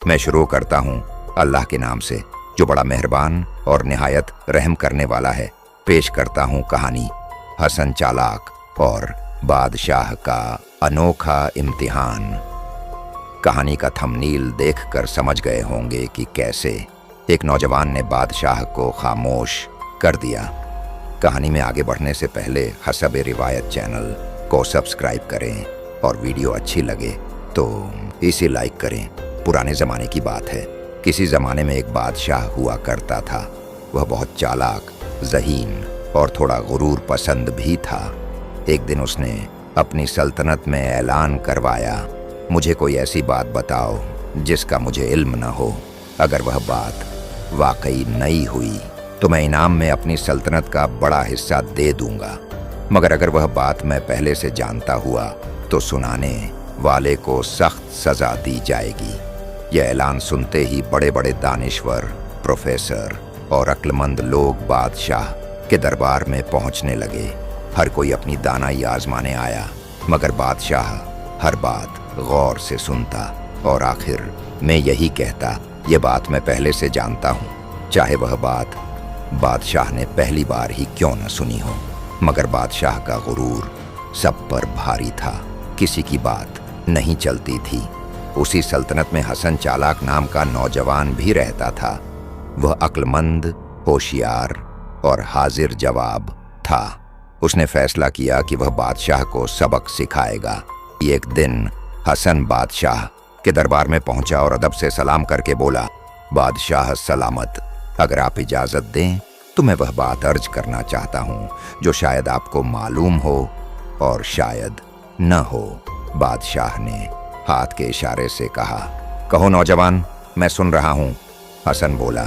मैं शुरू करता हूँ अल्लाह के नाम से जो बड़ा मेहरबान और निहायत रहम करने वाला है। पेश करता हूँ कहानी हसन चालाक और बादशाह का अनोखा इम्तिहान। कहानी का थंबनेल देखकर समझ गए होंगे कि कैसे एक नौजवान ने बादशाह को खामोश कर दिया। कहानी में आगे बढ़ने से पहले हसब रिवायत चैनल को सब्सक्राइब करें और वीडियो अच्छी लगे तो इसे लाइक करें। पुराने ज़माने की बात है। किसी ज़माने में एक बादशाह हुआ करता था। वह बहुत चालाक, ज़हीन और थोड़ा गुरूर पसंद भी था। एक दिन उसने अपनी सल्तनत में ऐलान करवाया, मुझे कोई ऐसी बात बताओ जिसका मुझे इल्म न हो। अगर वह बात वाकई नई हुई तो मैं इनाम में अपनी सल्तनत का बड़ा हिस्सा दे दूंगा, मगर अगर वह बात मैं पहले से जानता हुआ तो सुनाने वाले को सख्त सज़ा दी जाएगी। यह ऐलान सुनते ही बड़े बड़े दानिश्वर, प्रोफेसर और अक्लमंद लोग बादशाह के दरबार में पहुंचने लगे। हर कोई अपनी दानाई आजमाने आया, मगर बादशाह हर बात गौर से सुनता और आखिर में यही कहता, ये बात मैं पहले से जानता हूँ, चाहे वह बात बादशाह ने पहली बार ही क्यों न सुनी हो। मगर बादशाह का गुरूर सब पर भारी था। किसी की बात नहीं चलती थी। उसी सल्तनत में हसन चालाक नाम का नौजवान भी रहता था। वह अक्लमंद, होशियार और हाजिर जवाब था। उसने फैसला किया कि वह बादशाह को सबक सिखाएगा। एक दिन हसन बादशाह के दरबार में पहुंचा और अदब से सलाम करके बोला, बादशाह सलामत, अगर आप इजाज़त दें तो मैं वह बात अर्ज करना चाहता हूँ जो शायद आपको मालूम हो और शायद न हो। बादशाह ने हाथ के इशारे से कहा, कहो नौजवान, मैं सुन रहा हूँ। हसन बोला,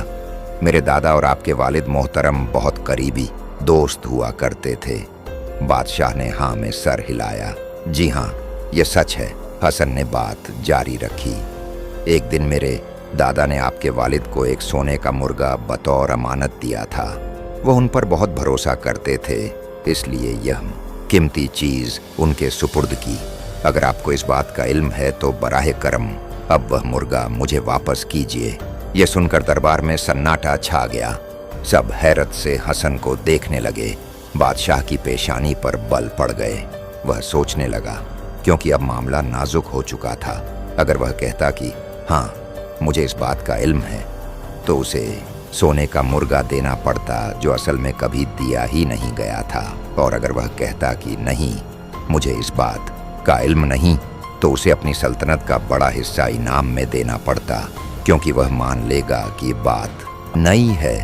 मेरे दादा और आपके वालिद मोहतरम बहुत करीबी दोस्त हुआ करते थे। बादशाह ने हाँ में सर हिलाया। जी हाँ, ये सच है। हसन ने बात जारी रखी। एक दिन मेरे दादा ने आपके वालिद को एक सोने का मुर्गा बतौर अमानत दिया था। वह उन पर बहुत भरोसा करते थे, इसलिए यह कीमती चीज़ उनके सुपुर्द की। अगर आपको इस बात का इल्म है तो बराहे करम अब वह मुर्गा मुझे वापस कीजिए। यह सुनकर दरबार में सन्नाटा छा गया। सब हैरत से हसन को देखने लगे। बादशाह की पेशानी पर बल पड़ गए। वह सोचने लगा, क्योंकि अब मामला नाजुक हो चुका था। अगर वह कहता कि हाँ मुझे इस बात का इल्म है, तो उसे सोने का मुर्गा देना पड़ता जो असल में कभी दिया ही नहीं गया था। और अगर वह कहता कि नहीं मुझे इस बात का इल्म नहीं, तो उसे अपनी सल्तनत का बड़ा हिस्सा इनाम में देना पड़ता, क्योंकि वह मान लेगा कि बात नई है।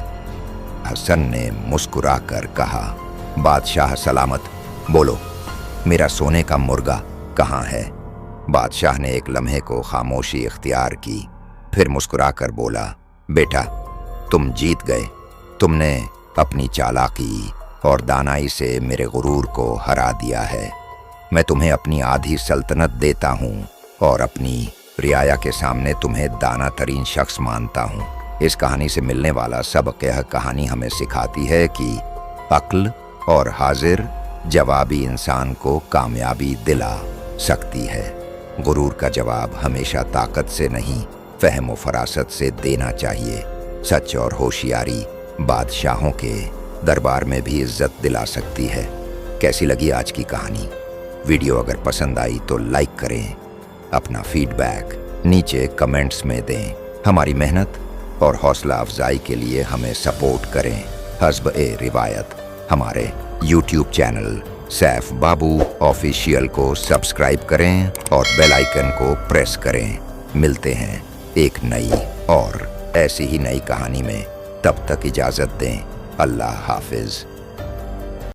हसन ने मुस्कुराकर कहा, बादशाह सलामत, बोलो मेरा सोने का मुर्गा कहाँ है। बादशाह ने एक लम्हे को खामोशी इख्तियार की, फिर मुस्कुराकर बोला, बेटा तुम जीत गए। तुमने अपनी चालाकी और दानाई से मेरे गुरूर को हरा दिया है। मैं तुम्हें अपनी आधी सल्तनत देता हूँ और अपनी रियाया के सामने तुम्हें दाना तरीन शख्स मानता हूँ। इस कहानी से मिलने वाला सबक यह कहानी हमें सिखाती है कि अक्ल और हाजिर जवाबी इंसान को कामयाबी दिला सकती है। गुरूर का जवाब हमेशा ताकत से नहीं, फहम व फरासत से देना चाहिए। सच और होशियारी बादशाहों के दरबार में भी इज्जत दिला सकती है। कैसी लगी आज की कहानी? वीडियो अगर पसंद आई तो लाइक करें। अपना फीडबैक नीचे कमेंट्स में दें। हमारी मेहनत और हौसला अफजाई के लिए हमें सपोर्ट करें। हस्ब ए रिवायत हमारे YouTube चैनल सैफ बाबू ऑफिशियल को सब्सक्राइब करें और बेल आइकन को प्रेस करें। मिलते हैं एक नई और ऐसी ही नई कहानी में। तब तक इजाज़त दें। अल्लाह हाफिज।